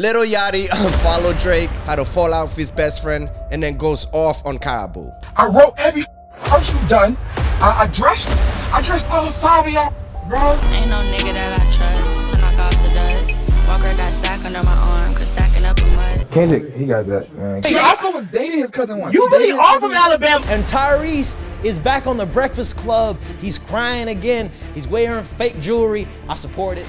Little Yachty unfollowed Drake, had a fallout with his best friend, and then goes off on Karrahboo. I wrote every verse you done. I dressed all 5 of y'all, bro. Ain't no nigga that I trust to knock off the dust. Walk her that sack under my arm, cause stacking up in mud. Kendrick, he got that, man. He also was dating his cousin once. You really are from Alabama. And Tyrese is back on the Breakfast Club. He's crying again. He's wearing fake jewelry. I support it.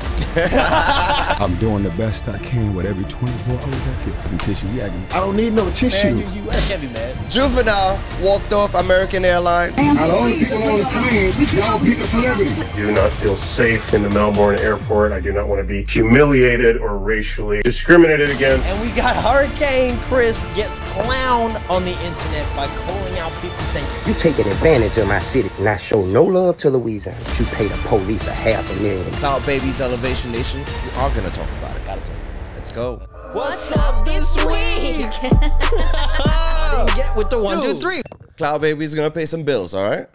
I'm doing the best I can with every 24 hours I get. Some tissue. I don't need no tissue. Man, you can't be mad. Juvenile walked off American Airlines. Out of all the people on the plane, y'all pick a celebrity. I do not feel safe in the Melbourne airport. I do not want to be humiliated or racially discriminated against. And we got Hurricane Chris gets clowned on the internet by calling out 50 Cent. You taking advantage of my city, not show no love to Louisiana. You pay the police $500,000. Cloud Baby's Elevation Nation. We are gonna talk about it. Gotta talk. Let's go. What's up this week? I didn't get with the 1, 2, 3. Cloud Baby's gonna pay some bills, all right?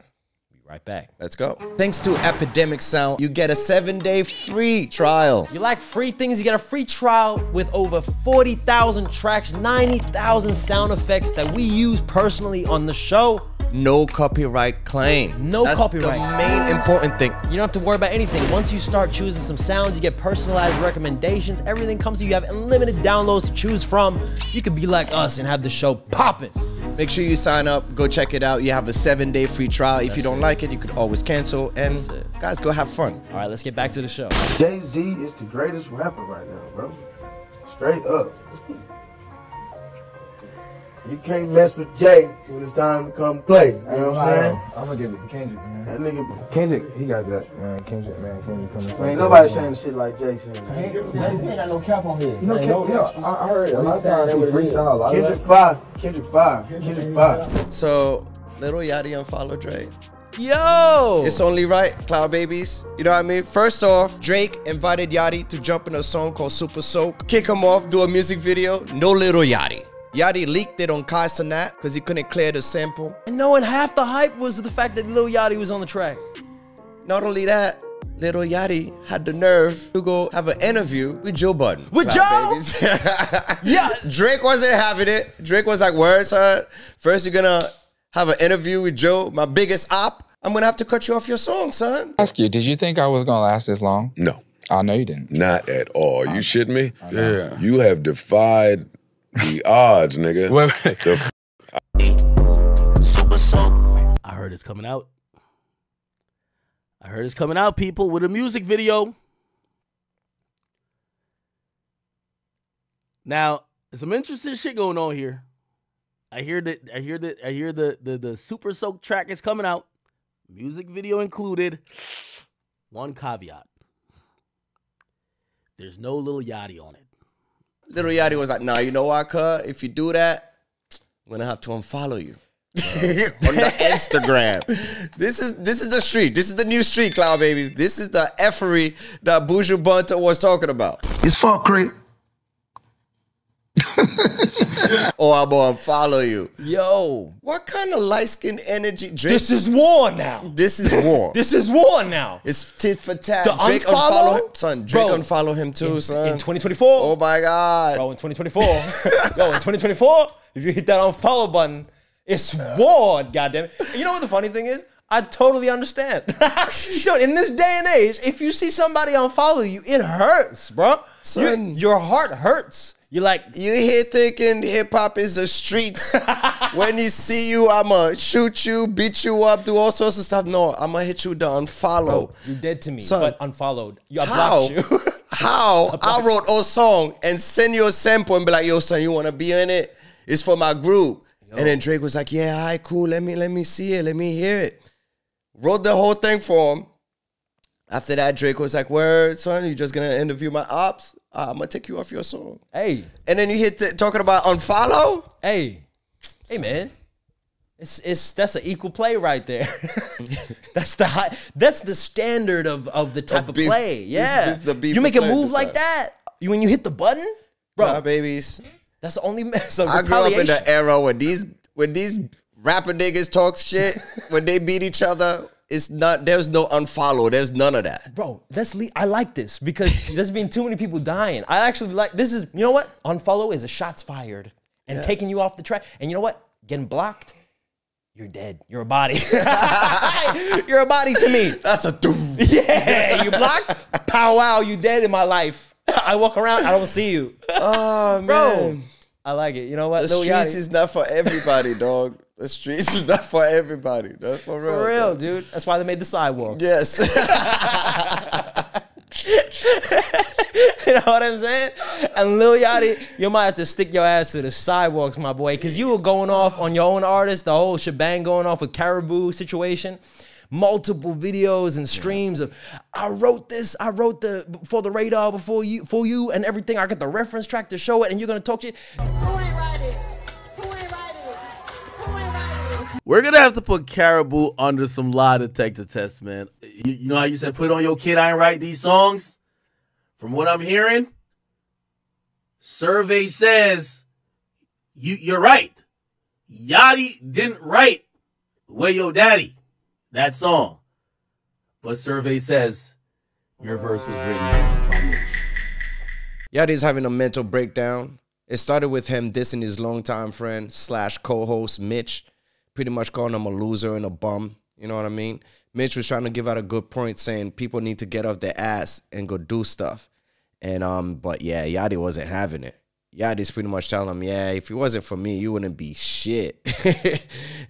Be right back. Let's go. Thanks to Epidemic Sound, you get a 7-day free trial. You like free things? You get a free trial with over 40,000 tracks, 90,000 sound effects that we use personally on the show. No copyright claim. No copyright. That's the main important thing. You don't have to worry about anything. Once you start choosing some sounds, you get personalized recommendations. Everything comes to you. You have unlimited downloads to choose from. You could be like us and have the show popping. Make sure you sign up. Go check it out. You have a 7-day free trial. If you don't like it, you could always cancel. And guys, go have fun. All right, let's get back to the show. Jay-Z is the greatest rapper right now, bro. Straight up. You can't mess with Jay when it's time to come play. You know what I'm saying? I'm gonna give it to Kendrick, man. That nigga, Kendrick, he got that, man. Kendrick coming. Ain't nobody saying shit like Jay saying that. Jay-Z ain't got no cap on here. You know, I heard a lot of times he freestyle. Kendrick 5. So, Little Yachty unfollowed Drake. Yo! It's only right, Cloud Babies. You know what I mean? First off, Drake invited Yachty to jump in a song called Super Soak. Kick him off, do a music video. No Little Yachty. Yachty leaked it on Kai Cenat because he couldn't clear the sample. And knowing half the hype was the fact that Lil Yachty was on the track. Not only that, Little Yachty had the nerve to go have an interview with Joe Budden. With Joe? Yeah. Drake wasn't having it. Drake was like, word, son. First you're gonna have an interview with Joe, my biggest op. I'm gonna have to cut you off your song, son. Ask you, did you think I was gonna last this long? No. I know you didn't. Not at all. You shitting me? Yeah. You have defied the odds, nigga. Super Soap. I heard it's coming out. I heard it's coming out, people, with a music video. Now, there's some interesting shit going on here. I hear the Super Soak track is coming out. Music video included. One caveat. There's no Lil Yachty on it. Little Yachty was like, nah, you know what, cuz? If you do that, I'm gonna have to unfollow you. On the Instagram. This is the street. This is the new street, Cloud Babies. This is the effery that Buju Banton was talking about. It's fuckery. Or I'm gonna unfollow you. Yo. What kind of light-skinned energy? Drake, This is war now. this is war. This is war now. It's tit for tat. The Drake unfollow? unfollow him. Son, Drake Bro, unfollow him too, son. In 2024. Oh my God. Bro, in 2024. Yo, in 2024, if you hit that unfollow button, it's war, goddammit. You know what the funny thing is? I totally understand. Yo, in this day and age, if you see somebody unfollow you, it hurts, bro. Son. Your heart hurts. You're like, You here thinking hip-hop is the streets. When you see you, I'ma shoot you, beat you up, do all sorts of stuff. No, I'ma hit you the unfollow. you're dead to me, Son. but unfollowed. I How? blocked you. How? I wrote a song and send you a sample and be like, yo, son, you wanna be in it? It's for my group. Yo. And then Drake was like, yeah, all right, cool. Let me see it. Let me hear it. Wrote the whole thing for him. After that, Drake was like, word, son, you just gonna interview my ops? I'm gonna take you off your song. Hey. And then you hit talking about unfollow? Hey, man. That's an equal play right there. That's the standard of the type of beef. play. Yeah. This is the beef you make of a play move this like time. that, when you hit the button, bro. Nah, babies. That's the only mess. So I grew up in the era when these rapper niggas talk shit, when they beat each other. it's not. There's no unfollow. There's none of that. Bro, I like this because there's been too many people dying. I actually like this. Is you know what? Unfollow is a shots fired and taking you off the track. And you know what? Getting blocked. You're dead. You're a body. You're a body to me. That's a doom. Yeah, you blocked. Pow wow, you dead in my life. I walk around, I don't see you. Oh man, bro, I like it. You know what? The streets is not for everybody, dog. The streets is not for everybody. That's for real. For real, dog. dude. That's why they made the sidewalk. Yes. You know what I'm saying? And Lil Yachty, you might have to stick your ass to the sidewalks, my boy, because you were going off on your own artist, the whole shebang going off with Karrahboo situation. Multiple videos and streams of I wrote the for the radar for you and everything. I got the reference track to show it, and you're gonna talk shit. Who ain't write it? Who ain't write it? Who ain't write it? We're gonna have to put Karrahboo under some lie detector tests, man. You know how you said put it on your kid, I ain't write these songs? From what I'm hearing, survey says you're right. Yachty didn't write Way Yo Daddy, that song. But survey says your verse was written by Mitch. Yachty's having a mental breakdown. It started with him dissing his longtime friend / co-host Mitch, pretty much calling him a loser and a bum. You know what I mean? Mitch was trying to give out a good point, saying people need to get off their ass and go do stuff. And but yeah, Yachty wasn't having it. Yachty's pretty much telling him, yeah, if it wasn't for me, you wouldn't be shit.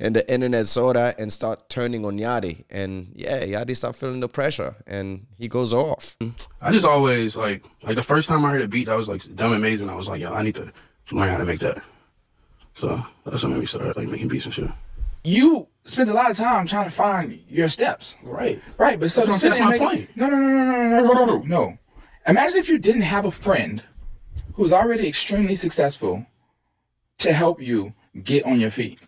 And the internet saw that and start turning on Yachty. And yeah, Yachty started feeling the pressure and he goes off. I just always like the first time I heard a beat that was like dumb amazing, I was like, yo, I need to learn how to make that. So that's what made me start like making beats and shit. You spent a lot of time trying to find your steps. Right. Right, but so that's my point. No. Imagine if you didn't have a friend who's already extremely successful to help you get on your feet.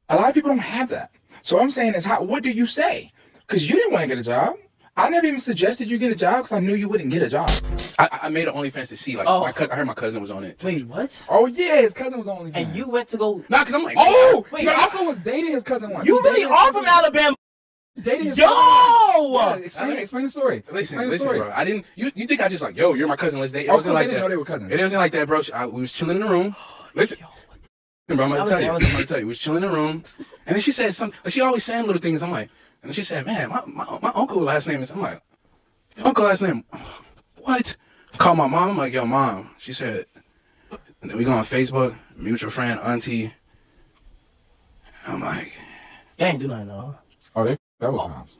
A lot of people don't have that. So what I'm saying is, what do you say? Because you didn't want to get a job. I never even suggested you get a job because I knew you wouldn't get a job. I made an OnlyFans to see, like, I heard my cousin was on it. Wait, what? Oh, yeah, his cousin was on OnlyFans. And you went to go... Nah, because I'm like... Oh! Wait, I also was dating his cousin once. You really are from Alabama. Dating his Yo! Yeah, explain the story. Listen, bro. I didn't... You think I just like, yo, you're my cousin, let's date? It wasn't like that. Know they were cousins. It wasn't like that, bro. We was chilling in the room. Listen. Bro, I'm gonna tell you. We was chilling in the room. And then she said something. Like, she always saying little things. I'm like... And then she said, man, my uncle last name is... I'm like... Your uncle last name... What? Call my mom. I'm like, yo, mom. She said... And then we go on Facebook. Mutual friend, auntie. I'm like... You ain't do nothing, though. Oh, they several times.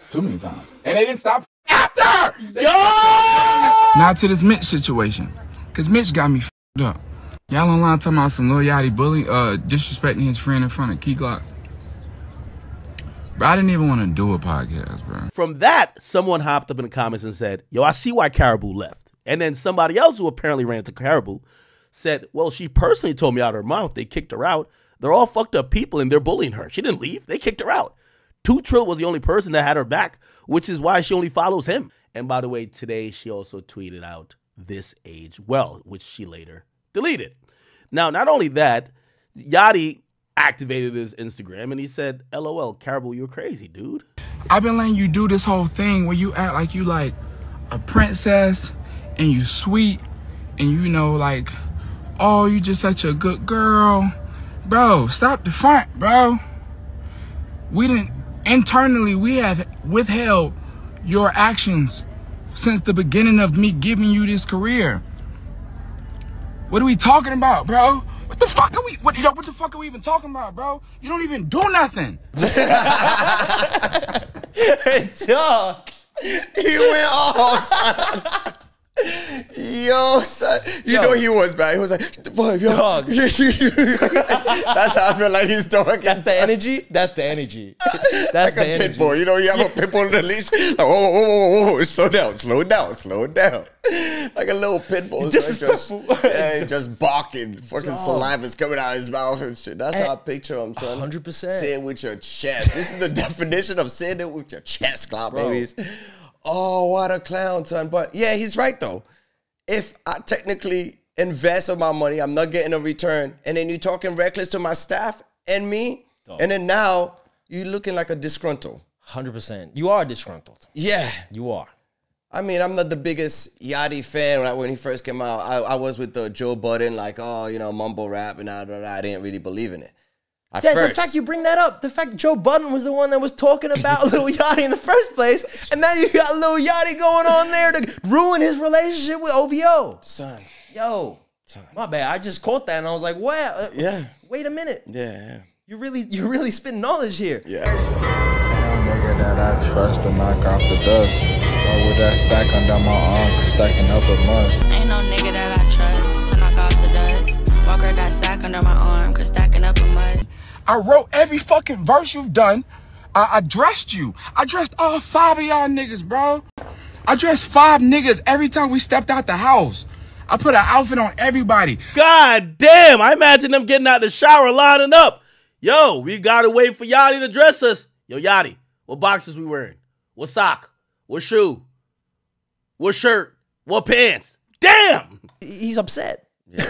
Too many times. And they didn't stop after! Yo! Now to this Mitch situation. Because Mitch got me f***ed up. Y'all online talking about some Lil Yachty bully, disrespecting his friend in front of Key Glock. Bro, I didn't even want to do a podcast, bro. From that, someone hopped up in the comments and said, yo, I see why Karrahboo left. And then somebody else who apparently ran into Karrahboo said, well, she personally told me out of her mouth they kicked her out. They're all fucked up people and they're bullying her. She didn't leave. They kicked her out. 2 Trill was the only person that had her back, which is why she only follows him. And by the way, today she also tweeted out this age well, which she later deleted. Now, not only that, Yachty activated his Instagram and he said, LOL, Karrahboo, you're crazy, dude. I've been letting you do this whole thing where you act like you like a princess and you sweet and you know like, oh, you just such a good girl. Bro, stop the front, bro. Internally, we have withheld your actions since the beginning of me giving you this career. What are we talking about, bro? What the fuck are we, what the fuck are we even talking about, bro? You don't even do nothing. Dog. He went off, son. Yo, son. You know he was bad. He was like, fuck, yo. Dog. That's how I feel like he's talking. That's the energy? That's the energy. That's like the a energy. pit bull. You know, you have a pit bull on the leash. Like, whoa, slow down. Like a little pit bull. Disrespectful. Just barking. Fucking saliva's coming out of his mouth and shit. That's how I picture him, son. 100%. Say it with your chest. This is the definition of saying it with your chest, clown babies. Oh, what a clown, son. But yeah, he's right, though. If I technically invest of my money, I'm not getting a return, and then you're talking reckless to my staff and me, and then now you're looking like a disgruntled. 100%. You are disgruntled. Yeah. You are. I mean, I'm not the biggest Yachty fan. When he first came out, I was with the Joe Budden, like, oh, you know, mumble rap and all that. I didn't really believe in it. The fact you bring that up, the fact Joe Budden was the one that was talking about Lil Yachty in the first place, and now you got Lil Yachty going on there to ruin his relationship with OVO. Son. Yo. Son. My bad. I just caught that and I was like, wow. Yeah. Wait a minute. Yeah. You're really spitting knowledge here. Yeah. Nigga that I trust to knock off the dust. Or with that sack under my arm, stacking up a must. Ain't no nigga that I trust to knock off the dust. Walk her that sack under my arm, cause stacking up a mud. I wrote every fucking verse you've done. I dressed you. I dressed all 5 of y'all niggas, bro. I dressed 5 niggas every time we stepped out the house. I put an outfit on everybody. God damn, I imagine them getting out the shower lining up. Yo, we gotta wait for Yachty to dress us. Yo, Yachty, what boxes we wearing? What sock? What shoe? What shirt? What pants? Damn! He's upset. Yeah.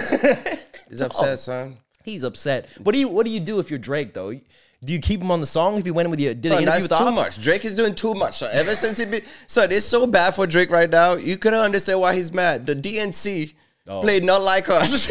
He's upset, son. He's upset. What do you do if you're Drake, though? Do you keep him on the song if he went in with you? Did an interview with too Ops? much. Drake is doing too much. So ever since son, it's so bad for Drake right now. You couldn't understand why he's mad. The DNC played Not Like Us.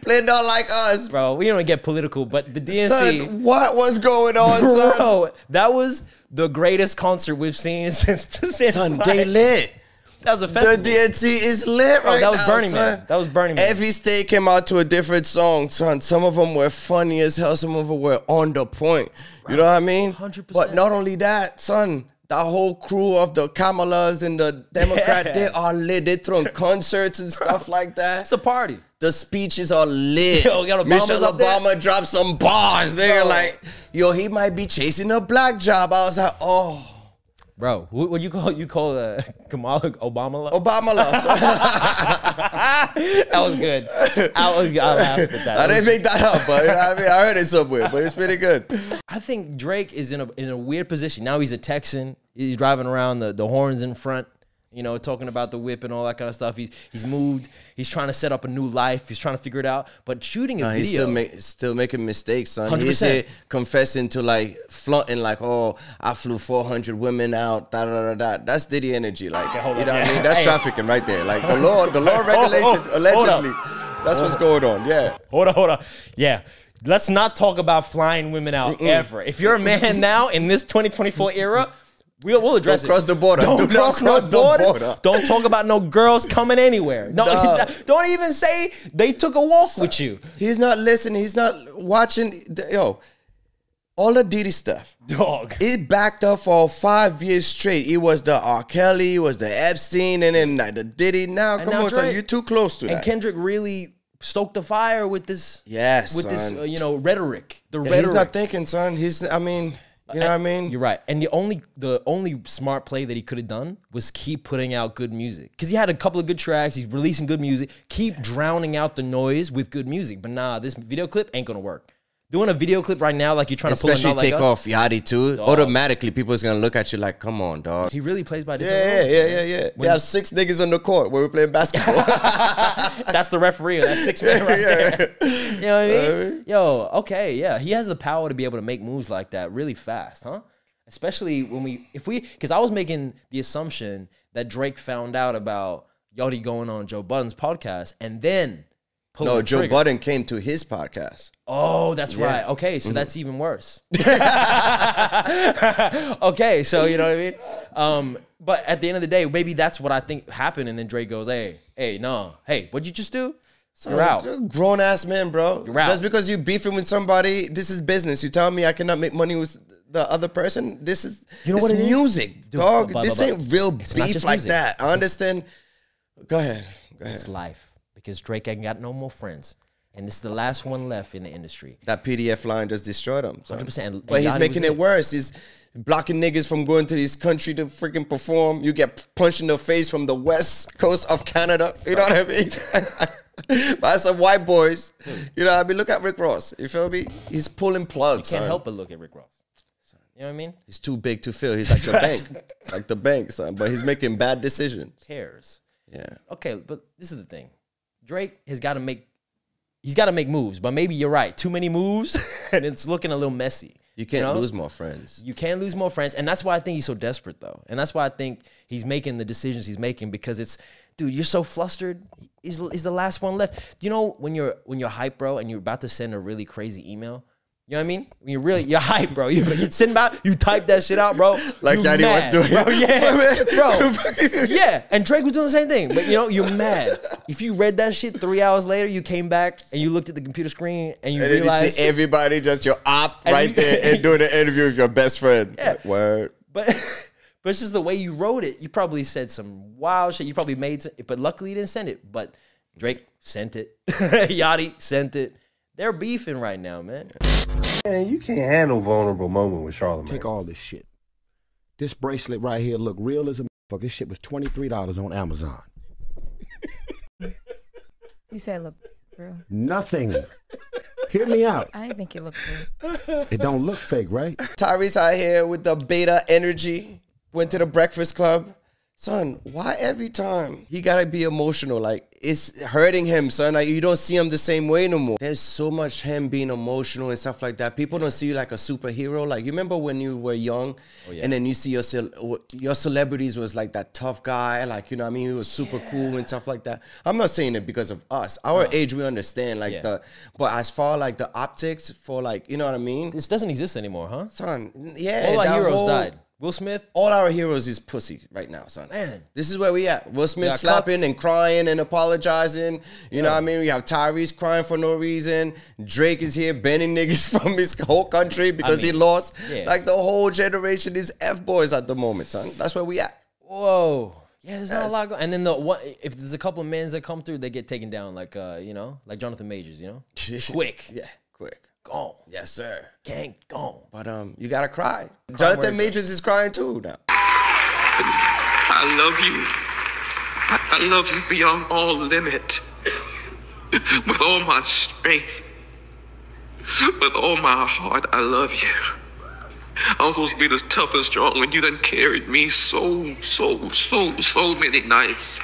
Played Not Like Us. Bro, we don't get political, but the DNC. Son, what was going on, son? Bro, that was the greatest concert we've seen since son, they lit. That was a festival. The DNC is lit right now, that was Burning son. Man. That was Burning Man. Every state came out to a different song, son. Some of them were funny as hell. Some of them were on the point. You know what I mean? 100%. But not only that, son, the whole crew of the Kamalas and the Democrat, they are lit. They throwing concerts and stuff like that. It's a party. The speeches are lit. Yo, got Michelle Obama dropped some bars. They're like, yo, he might be chasing a black job. I was like, oh. Bro, what you call Kamala Obama? Obama lost. That was good. I laughed at that. I didn't make that up, but I mean, I heard it somewhere, but it's pretty good. I think Drake is in a weird position. Now he's a Texan. He's driving around the horns in front, you know, talking about the whip and all that kind of stuff. He's moved. He's trying to set up a new life. He's trying to figure it out. But shooting a video. He's still making mistakes, son. 100%. He's here confessing to like flaunting, like, oh, I flew 400 women out, da da da da. That's Diddy energy, like, you know what I mean? That's trafficking right there. Like the law regulation, allegedly. That's what's going on. Yeah. Hold on. Yeah. Let's not talk about flying women out ever. If you're a man now in this 2024 era, we'll address it. Don't cross the border. Don't cross the border. Don't talk about no girls coming anywhere. No. Don't even say they took a walk with you. He's not listening. He's not watching. Yo, all the Diddy stuff. Dog. It backed up for 5 years straight. It was the R. Kelly, it was the Epstein, and then like, the Diddy. Now, come on, son. You're too close to that. And Kendrick really stoked the fire with this. Yes, with son. this, rhetoric. He's not thinking, son. You know what I mean? You're right. And the only smart play that he could have done was keep putting out good music. Because he had a couple of good tracks. He's releasing good music. Keep drowning out the noise with good music. But nah, this video clip ain't going to work. Doing a video clip right now like you're trying to pull a Especially take off Yachty too. Dog. Automatically, people's going to look at you like, come on, dog. He really plays by different rules. Yeah. We have 6 niggas on the court when we're playing basketball. That's the referee. That's 6 men right there. You know what I mean? Yo, okay, yeah. He has the power to be able to make moves like that really fast, huh? Especially because I was making the assumption that Drake found out about Yachty going on Joe Budden's podcast and then no, Joe Budden came to his podcast. Oh, that's right. Okay, so that's even worse. Okay, so you know what I mean? But at the end of the day, maybe that's what I think happened, and then Drake goes, hey, what'd you just do? You're out. You're a grown-ass man, bro. You're out. Just because you beefing with somebody, this is business. You tell me I cannot make money with the other person? This is what it music, is? Dog. This ain't real beef like that. I understand. Go ahead. It's life. Because Drake ain't got no more friends. And this is the last one left in the industry. That PDF line just destroyed him. 100%. But he's making it worse. He's blocking niggas from going to this country to freaking perform. You get punched in the face from the west coast of Canada. You know what I mean? By some white boys. You know what I mean? Look at Rick Ross. You feel me? He's pulling plugs. You can't help but look at Rick Ross. You know what I mean? He's too big to fail. He's like the bank. Like the bank, son. But he's making bad decisions. Cares. Yeah. Okay, but this is the thing. Drake has got to make moves, but maybe you're right. Too many moves, and it's looking a little messy. You can't lose more friends. You can't lose more friends. And that's why I think he's so desperate, though. And that's why I think he's making the decisions he's making, because it's, dude, you're so flustered. He's the last one left. You know, when you're hype, bro, and you're about to send a really crazy email, you know what I mean? When you're hype, bro. You send out, you type that shit out, bro. Like Yachty was doing. Bro, yeah. Bro. Yeah. And Drake was doing the same thing. But, you know, you're mad. If you read that shit 3 hours later, you came back and you looked at the computer screen and you realized. You see everybody, just your op right there and doing an interview with your best friend. Yeah. Like, word. But it's just the way you wrote it. You probably said some wild shit. You probably made it, but luckily you didn't send it. But Drake sent it. Yachty sent it. They're beefing right now, man. Man, you can't handle vulnerable moment with Charlamagne. Take all this shit. This bracelet right here look real as a motherfucker. This shit was $23 on Amazon. You said look real. Nothing. Hear me out. I didn't think it looked real. It don't look fake, right? Tyrese out here with the beta energy. Went to the Breakfast Club. Son, why every time he gotta be emotional? Like, it's hurting him, son. Like, you don't see him the same way no more. There's so much him being emotional and stuff like that. People don't see you like a superhero. Like, you remember when you were young, and then you see your celebrities was like that tough guy, like, you know what I mean? He was super cool and stuff like that. I'm not saying it because of us. Our age, we understand, like but as far like the optics for like, you know what I mean? This doesn't exist anymore, huh? Son, yeah. All our heroes died. Will Smith? All our heroes is pussy right now, son. Man. This is where we at. Will Smith slapping and crying and apologizing. You know what I mean? We have Tyrese crying for no reason. Drake is here banning niggas from his whole country because he lost. Yeah. Like, the whole generation is F-boys at the moment, son. That's where we at. Whoa. Yeah, there's not a lot going. And then if there's a couple of men that come through, they get taken down like, you know, like Jonathan Majors, you know? Quick. Yeah, quick. Gone. Yes, sir. Gang gone. But you gotta cry. Jonathan Majors is crying too now. I love you. I love you beyond all limit. With all my strength. With all my heart, I love you. I'm supposed to be this tough and strong when you done carried me so many nights.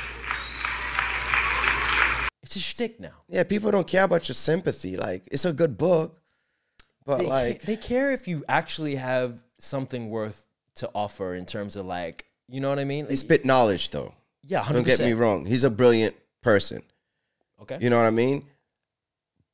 It's a shtick now. Yeah, people don't care about your sympathy. Like, it's a good book. But they care if you actually have something worth to offer in terms of, like, you know what I mean? He spit knowledge, though. Yeah, 100%. Don't get me wrong. He's a brilliant person. Okay. You know what I mean?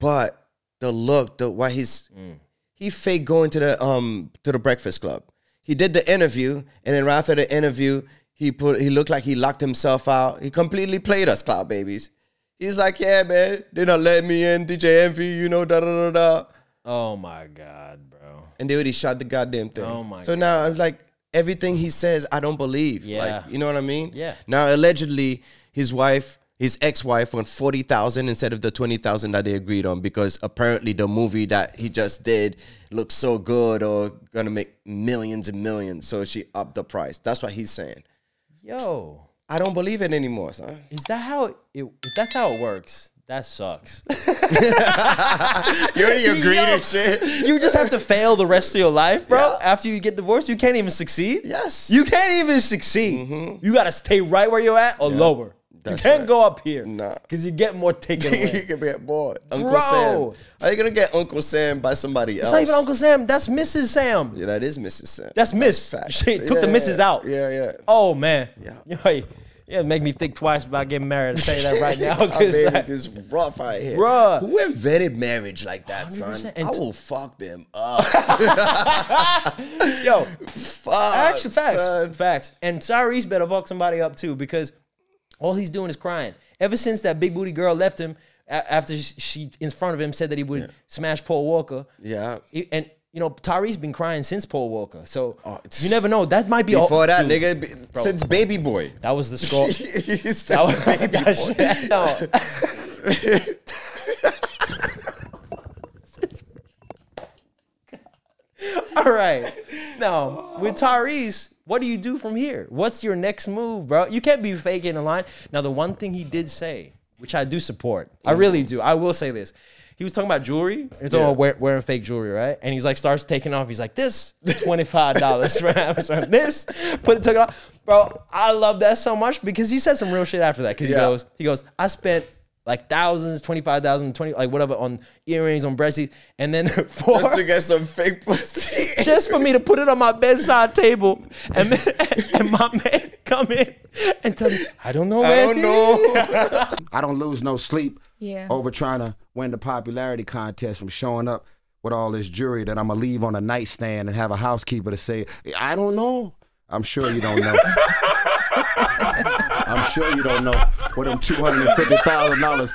But the look, why he fake going to the Breakfast Club. He did the interview, and then right after the interview, he looked like he locked himself out. He completely played us, Cloud Babies. He's like, yeah, man, they not let me in, DJ Envy, you know, da-da-da-da. Oh, my God, bro. And they already shot the goddamn thing. Oh, my God. So now, I'm like, everything he says, I don't believe. Yeah. Like, you know what I mean? Yeah. Now, allegedly, his ex-wife won $40,000 instead of the $20,000 that they agreed on, because apparently the movie that he just did looks so good or gonna make millions and millions. So she upped the price. That's what he's saying. Yo. I don't believe it anymore, son. Is that how if that's how it works? That sucks. You already agreed and shit. You just have to fail the rest of your life, bro. Yeah. After you get divorced, you can't even succeed. Yes. You can't even succeed. You got to stay right where you're at or lower. That's you can't go up here. Nah. Because you get more taken away. You can get bored. Uncle Sam. How you going to get Uncle Sam by somebody else? It's not even Uncle Sam. That's Mrs. Sam. Yeah, that is Mrs. Sam. That's Miss. She took the Mrs. out. Yeah. Oh, man. Yeah. Yeah, make me think twice about getting married. I'll tell you that right now. Marriage is rough out here. Bruh. Who invented marriage like that, 100%. son? I will fuck them up. Yo, fuck, facts. And Tyrese better fuck somebody up too, because all he's doing is crying. Ever since that big booty girl left him, after she in front of him said that he would smash Paul Walker. Yeah. And you know, Tyrese been crying since Paul Walker. So you never know. That might be before that, nigga, since Baby Boy. That was the score. All right. Now, with Tyrese, what do you do from here? What's your next move, bro? You can't be faking the line. Now, the one thing he did say, which I do support, I really do. I will say this. He was talking about jewelry. He's talking about wearing fake jewelry, right? And he's like, starts taking off. He's like, this $25 for Amazon. This, took it off. Bro, I love that so much because he said some real shit after that. Because he goes, I spent like thousands, 25,000, 20, like whatever, on earrings, on bracelets, and then Just to get some fake pussy. just for me to put it on my bedside table, and my man come in and tell me, I don't know, man. I don't lose no sleep Yeah. over trying to win the popularity contest from showing up with all this jewelry that I'm gonna leave on a nightstand and have a housekeeper to say, I don't know. I'm sure you don't know. I'm sure you don't know what them $250,000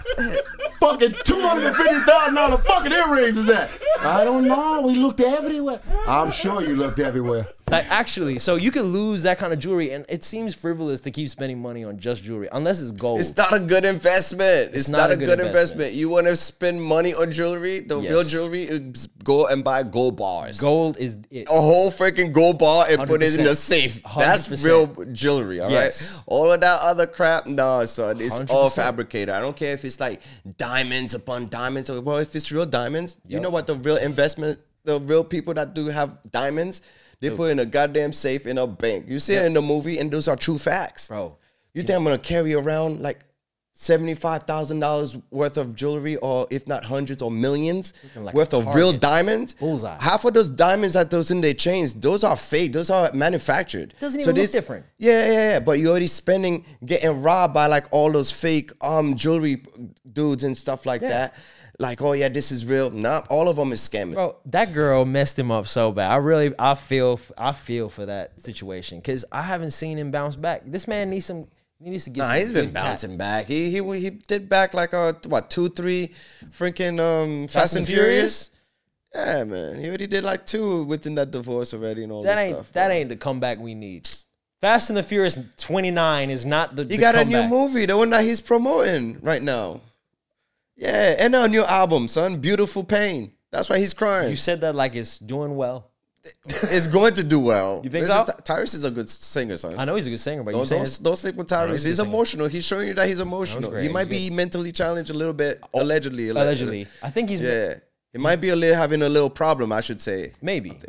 fucking $250,000 fucking earrings is at. I don't know. We looked everywhere. I'm sure you looked everywhere. Like, actually, so you can lose that kind of jewelry, and it seems frivolous to keep spending money on just jewelry, unless it's gold. It's not a good investment. It's not a good investment. You want to spend money on jewelry, the real jewelry, is go and buy gold bars. Gold is it. A whole freaking gold bar and put it in a 100%. safe. That's 100%. real jewelry, all right? Yes. All of that other crap, nah, son. It's 100%. all fabricated. I don't care if it's like diamonds upon diamonds. Or, well, if it's real diamonds, you know what the real investment, the real people that do have diamonds, they put in a goddamn safe in a bank. You see it in the movie, and those are true facts. Bro. You think I'm going to carry around like $75,000 worth of jewelry, or if not hundreds or millions like worth of real diamonds? Bullseye. Half of those diamonds that those in their chains, those are fake. Those are manufactured. Doesn't even look different. Yeah. But you're already getting robbed by like all those fake jewelry dudes and stuff like that. Like, oh yeah, this is real. Nah, all of them is scamming. Bro, that girl messed him up so bad. I feel for that situation, because I haven't seen him bounce back. This man needs some. He needs to get. Nah, he's been bouncing back. He did back like 2-3 freaking Fast and Furious. Yeah, man. He already did like 2 within that divorce already and all that stuff. That ain't the comeback we need. Fast and the Furious 29 is not the. He got comeback. a new movie, the one that he's promoting right now. Yeah, and a new album, son. Beautiful Pain. That's why he's crying. You said that like it's doing well. It's going to do well. You think so? Tyrese is a good singer, son. I know he's a good singer, but don't sleep with Tyrese. He's emotional. He's showing you that he's emotional. He might be mentally challenged a little bit. Allegedly. Allegedly. I think he's. Yeah. He might be having a little problem, I should say. Maybe.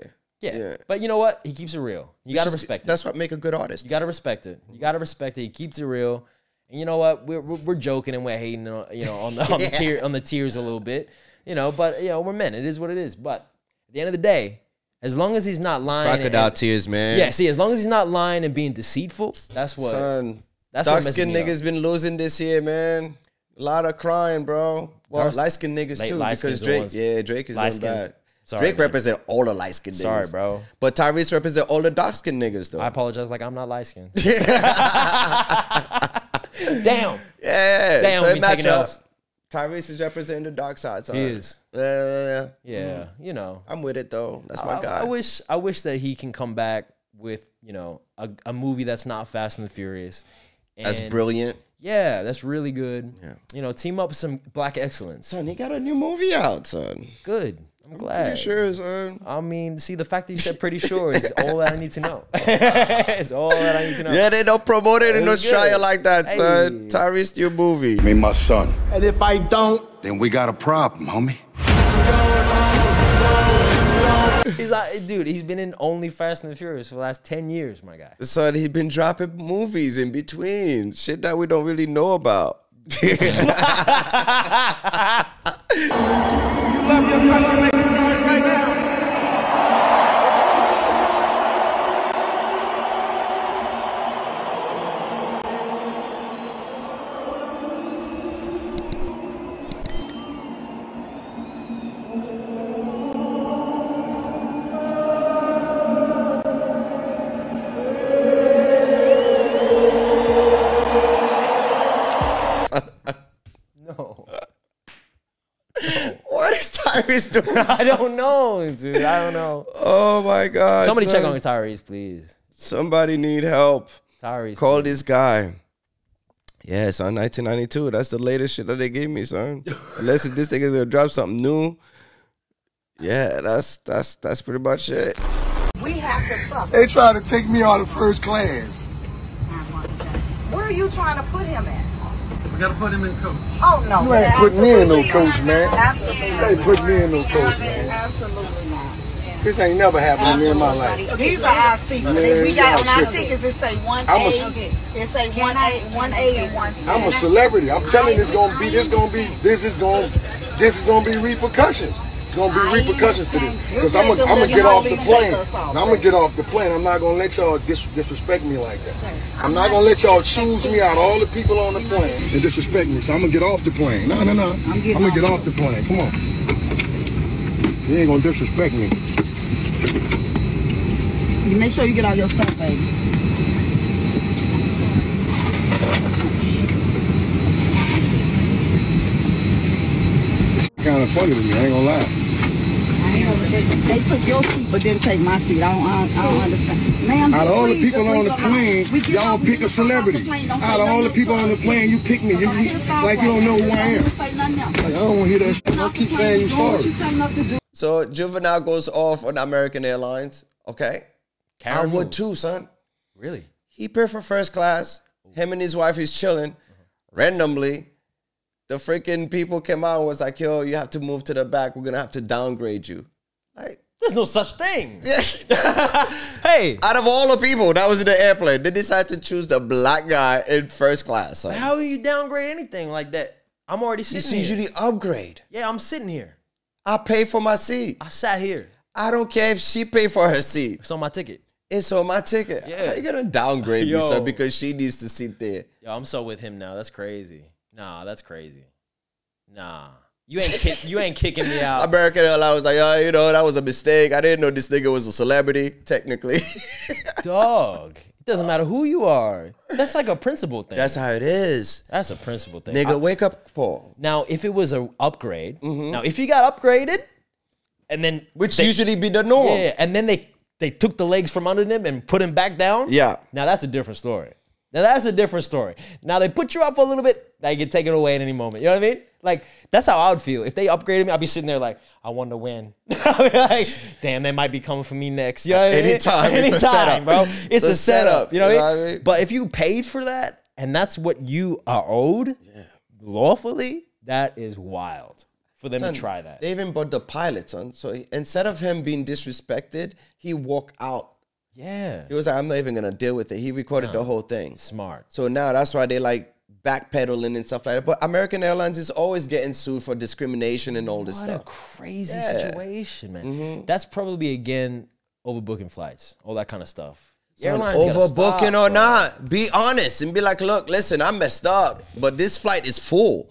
Yeah. But you know what? He keeps it real. You got to respect it. That's what make a good artist. You got to respect it. You got to respect it. He keeps it real. And you know what? We're joking and we're hating, on the tears a little bit, But we're men. It is what it is. But at the end of the day, as long as he's not lying, crocodile tears, man. Yeah. See, as long as he's not lying and being deceitful, that's what. Son, that's dark what skinned niggas been losing this year, man. A lot of crying, bro. Well, light skinned niggas too, because Drake is doing bad. Sorry, Drake represent all the light skinned niggas. Sorry, bro. But Tyrese represent all the dark skinned niggas, though. I apologize, like I'm not light skinned. Damn. Yeah. Damn, so we taking else. Tyrese is representing the dark side. So he is. Yeah. I'm with it though. That's my guy. I wish that he can come back with a movie that's not Fast and the Furious. That's brilliant. Yeah, that's really good. Yeah. Team up with some black excellence. Son, he got a new movie out, son. Good. I'm glad. Pretty sure, son. I mean, see, the fact that you said pretty sure is all that I need to know. It's all that I need to know. Yeah, they don't promote it in Australia like that, son. Tyrese, your movie. Me, my son. And if I don't, then we got a problem, homie. He's like, dude, he's been in only Fast and the Furious for the last 10 years, my guy. Son, he's been dropping movies in between. Shit that we don't really know about. You love your country, make some noise right now. What is Tyrese doing? I don't know, dude. I don't know. Oh my God. Somebody check on Tyrese, please. Somebody need help. Tyrese. Call this guy. Yeah, son, 1992. That's the latest shit that they gave me, son. Unless this thing is gonna drop something new. Yeah, that's pretty much it. We have to suffer. They tried to take me out of first class. Where are you trying to put him at? We gotta put him in coach. Oh no. You ain't putting me in no coach, man. Absolutely. You ain't putting me in no coach, man. Absolutely not. This ain't never happened to me in my life. These are our seats. Man, We got on our tripping. tickets. It say 1A. It say 1A and 1C. I'm a celebrity. I'm telling you, this is gonna be repercussions. It's gonna be repercussions to this. Because I'm gonna get off the plane. I'm gonna get off the plane. I'm not gonna let y'all disrespect me like that. I'm not gonna let y'all choose me out of all the people on the plane and disrespect me. So I'm gonna get off the plane. No. I'm gonna get off the plane. Come on. You ain't gonna disrespect me. You make sure you get all your stuff, baby. Kind of funny to me, I ain't gonna lie. They took your seat but didn't take my seat. I don't understand. Ma'am, Out of all the people on the plane, y'all pick a celebrity. Out of all the people on the plane, you pick me. Like you don't know who I am. Like, I don't want to hear that shit. Don't keep saying you sorry. So Juvenile goes off on American Airlines. Okay. I would too, son. Really? He paid for first class. Him and his wife is chilling. Randomly, the freaking people came out and was like, yo, you have to move to the back. We're going to have to downgrade you. Like, there's no such thing. Hey. Out of all the people that was in the airplane, they decided to choose the black guy in first class. Son. How do you downgrade anything like that? I'm already sitting here. It's usually upgrade. Yeah, I'm sitting here. I paid for my seat. I sat here. I don't care if she paid for her seat. It's on my ticket. It's on my ticket. Yeah. How you gonna downgrade me, sir, because she needs to sit there? Yo, I'm so with him now. That's crazy. Nah, that's crazy. Nah. You ain't kicking me out. American Airlines was like, oh, you know, that was a mistake. I didn't know this nigga was a celebrity, technically. Dog. It doesn't matter who you are. That's like a principle thing. That's how it is. That's a principle thing. Nigga, wake up, Paul. Now, if it was an upgrade, now if you got upgraded, and then which usually be the norm. Yeah, and then they took the legs from under them and put him back down. Yeah. Now that's a different story. Now they put you up a little bit, they get taken away at any moment. You know what I mean? Like, that's how I would feel. If they upgraded me, I'd be sitting there like, I want to win. I'd be like, damn, they might be coming for me next. You know what I mean? Anytime, it's a setup. Bro. It's a setup. You know what I mean? I mean? But if you paid for that and that's what you are owed lawfully, that is wild for them to try that. They even bought the pilot, son. So instead of him being disrespected, he walked out. Yeah. He was like, I'm not even going to deal with it. He recorded the whole thing. Smart. So now that's why they like backpedaling and stuff like that. But American Airlines is always getting sued for discrimination and all this stuff. What a crazy situation, man. That's probably, again, overbooking flights, all that kind of stuff. Airlines overbooking or not, be honest and be like, look, listen, I messed up, but this flight is full.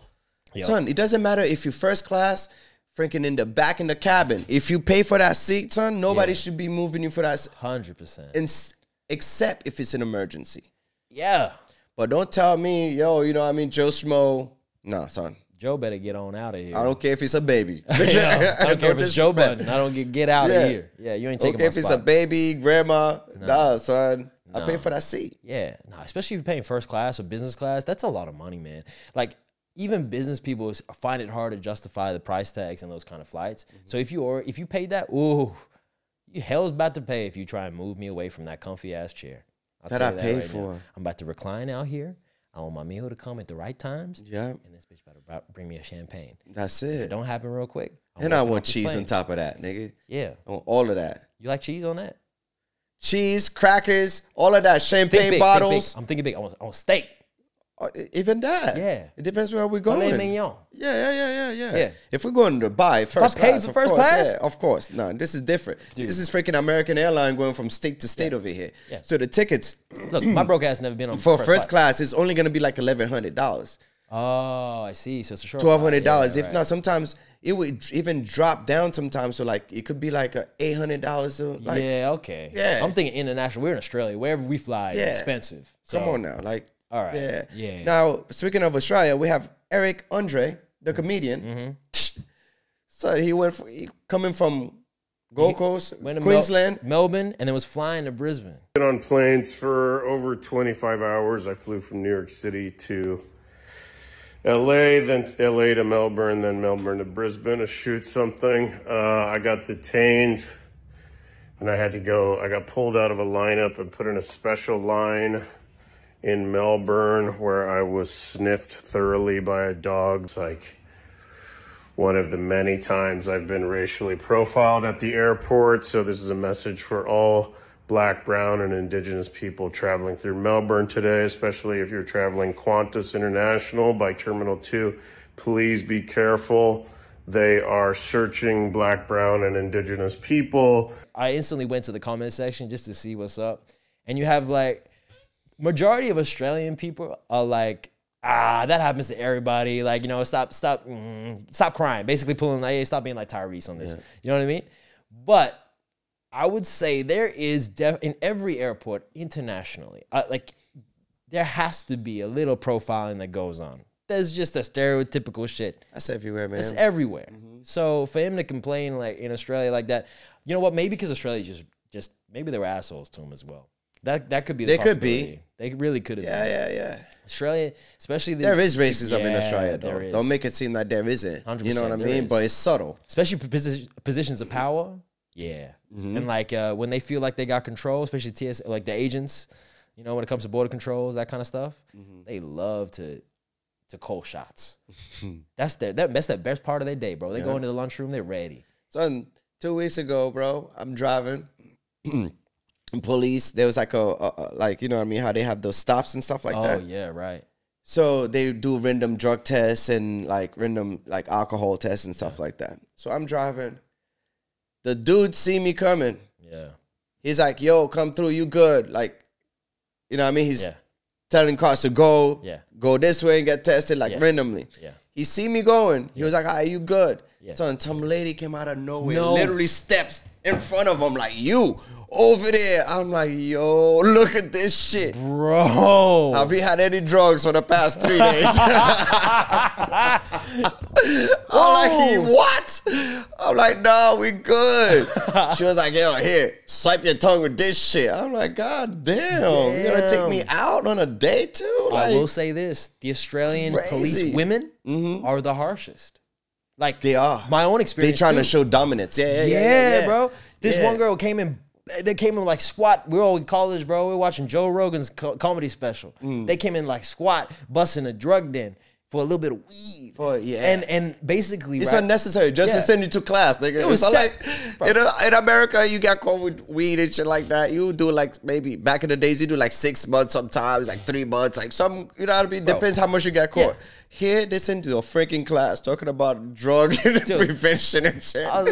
Yep. Son, it doesn't matter if you're first class, freaking in the back in the cabin. If you pay for that seat, son, nobody should be moving you for that. 100%. Except if it's an emergency. Yeah. But don't tell me, yo, you know what I mean, Joe Schmo. Nah, son. Joe better get on out of here. I don't care if it's a baby. I don't care if it's Joe Budden. I don't get out of here. Yeah, you ain't taking my spot. Okay, if it's a baby, grandma, nah, son. I pay for that seat. Yeah, especially if you're paying first class or business class, that's a lot of money, man. Like, even business people find it hard to justify the price tags on those kind of flights. So if you paid that, ooh, hell's about to pay if you try and move me away from that comfy ass chair. That I paid for. I'm about to recline out here. I want my meal to come at the right times. Yeah. And this bitch better bring me a champagne. That's it. If it don't happen real quick. And I want cheese on top of that, nigga. Yeah. I want all of that. You like cheese on that? Cheese, crackers, all of that. Champagne bottles. I'm thinking big. I want steak. Even that. Yeah. It depends where we're going. Filet mignon. Yeah. If we're going to Dubai, first class. For first class? Yeah, of course. No, this is different. Dude. This is freaking American airline going from state to state over here. Yeah. So the tickets. Look, my broke ass never been on for first class. It's only going to be like $1,100. Oh, I see. So it's a short $1,200. If not, sometimes it would even drop down sometimes. So like it could be like $800. So like, yeah, okay. Yeah. I'm thinking international. We're in Australia. Wherever we fly, it's expensive. So. Come on now. Like, all right. Yeah. Now, speaking of Australia, we have Eric Andre, the comedian. So he coming from Gold Coast, Queensland, Melbourne, and then was flying to Brisbane. Been on planes for over 25 hours. I flew from New York City to LA, then LA to Melbourne, then Melbourne to Brisbane to shoot something. I got detained and I got pulled out of a lineup and put in a special line in Melbourne where I was sniffed thoroughly by a dog. Like one of the many times I've been racially profiled at the airport. So this is a message for all Black, brown, and Indigenous people traveling through Melbourne today, especially if you're traveling Qantas International by Terminal 2. Please be careful. They are searching Black, brown, and Indigenous people. I instantly went to the comment section just to see what's up. And you have like, majority of Australian people are like, that happens to everybody. Like, you know, stop crying. Basically pulling like, hey, stop being like Tyrese on this. Yeah. You know what I mean? But I would say there is in every airport internationally, like there has to be a little profiling that goes on. There's just a stereotypical shit. That's everywhere, man. It's everywhere. So for him to complain like in Australia like that, you know what? Maybe because Australia just maybe they were assholes to him as well. That could be the possibility. They really could have. Yeah. Australia, especially there is racism in Australia, though. Don't make it seem like there isn't. 100%, you know what I mean? But it's subtle. Especially positions of power. Yeah. And like when they feel like they got control, especially TS, like the agents, you know, when it comes to border controls, that kind of stuff, they love to call shots. That's the best part of their day, bro. They go into the lunchroom, they're ready. Son, 2 weeks ago, bro, I'm driving. Police, there was like like, you know what I mean, how they have those stops and stuff like that. Oh yeah, right. So they do random drug tests and like random like alcohol tests and stuff like that. So I'm driving. The dude see me coming. Yeah. He's like, yo, come through, you good. Like, you know what I mean? He's telling cars to go this way and get tested like randomly. Yeah. He see me going. He was like, are you good? Yeah. Son, some lady came out of nowhere, literally steps in front of him like, you over there. I'm like, yo, look at this shit. Bro. Have you had any drugs for the past 3 days? I'm like, what? I'm like, no, we good. She was like, yo, here, swipe your tongue with this shit. I'm like, God damn. You gonna take me out on a date too? Like, I will say this. The Australian police women are the harshest. Like, they are. My own experience. They trying to show dominance. Yeah, bro. This one girl came in. They came in like squat. We were all in college, bro. We were watching Joe Rogan's comedy special. They came in like squat, busting a drug den for a little bit of weed. And basically, it's unnecessary just to send you to class, nigga. It's like in America, you got caught with weed and shit like that. You do like maybe back in the days, you do like 6 months, sometimes like 3 months, like some. You know what I mean? Depends how much you got caught. Here, they send you to a freaking class talking about drug prevention and shit. I'm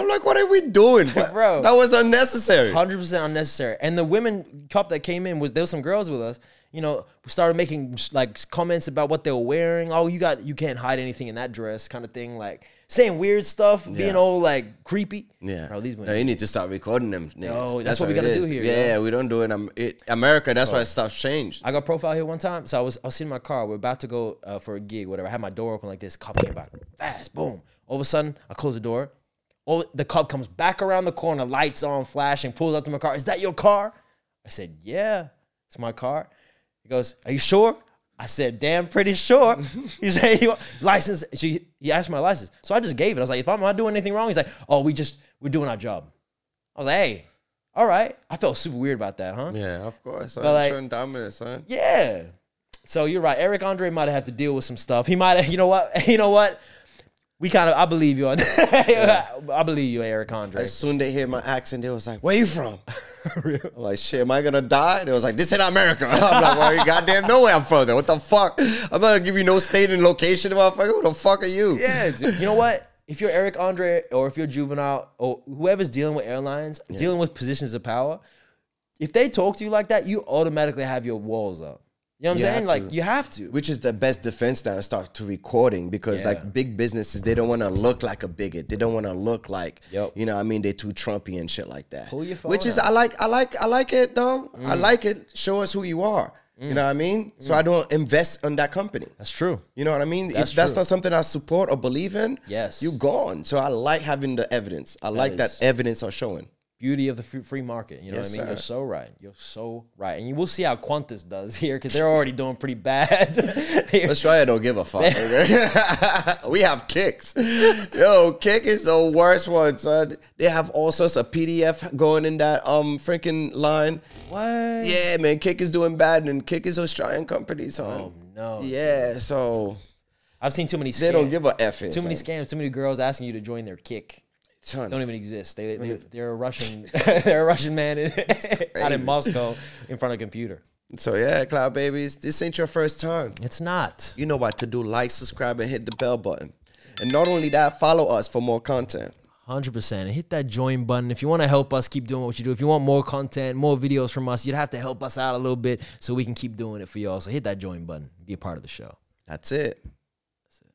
like, what are we doing, bro? That was unnecessary. 100% unnecessary. And the women cop that came in there was some girls with us. You know, we started making like comments about what they were wearing. Oh, you can't hide anything in that dress, kind of thing. Like saying weird stuff, being all like creepy. Yeah, bro, these women. No, you need to start recording them. No, that's what we gotta do here. Yeah, we don't do it in America. That's why stuff changed. I got profiled here one time. So I was sitting in my car. We're about to go for a gig, whatever. I had my door open like this. Cop came back fast, boom. All of a sudden, I close the door. The cop comes back around the corner, lights on, flashing, pulls up to my car. Is that your car? I said, yeah, it's my car. He goes, are you sure? I said, damn, pretty sure. He said, license. He asked my license. So I just gave it. I was like, if I'm not doing anything wrong, he's like, oh, we're doing our job. I was like, hey, all right. I felt super weird about that, huh? Yeah, of course. But like, showing dominance, son. Yeah. So you're right. Eric Andre might have had to deal with some stuff. He might have, you know what? I believe you on that. I believe you, Eric Andre. As soon as they hear my accent, they was like, where you from? I'm like, shit, am I gonna die? They was like, this ain't America. I'm like, well, you goddamn know where I'm from then. What the fuck? I'm not gonna give you no state and location, motherfucker. Who the fuck are you? Yeah, you know what? If you're Eric Andre or if you're Juvenile or whoever's dealing with airlines, dealing with positions of power, if they talk to you like that, you automatically have your walls up. You know what I'm saying? Like, you have to. Which is the best defense now to start to recording because, like, big businesses, they don't want to look like a bigot. They don't want to look like, you know what I mean, they're too Trumpy and shit like that. Pull your phone Which is, I like it, though. I like it. Show us who you are. You know what I mean? So I don't invest in that company. That's true. You know what I mean? If that's not something I support or believe in, you're gone. So I like having the evidence. I like that evidence are showing. Beauty of the free market. You know what I mean? Sir. You're so right. You're so right. And you will see how Qantas does here because they're already doing pretty bad. Australia don't give a fuck. We have Kicks. Yo, Kick is the worst one, son. They have all sorts of PDF going in that freaking line. What? Yeah, man. Kick is doing bad and Kick is Australian company, son. Oh, no. Yeah, so... I've seen too many scams. They don't give a F. Too many scams. Too many girls asking you to join their kick. Don't even exist. They're a Russian. They're a Russian man out in Moscow in front of a computer. So yeah, Cloud Babies, this ain't your first time. It's not. You know what to do. Like, subscribe, and hit the bell button. And not only that, follow us for more content. 100%. And hit that join button. If you want to help us keep doing what you do, if you want more content, more videos from us, you'd have to help us out a little bit so we can keep doing it for y'all. So hit that join button. Be a part of the show. That's it.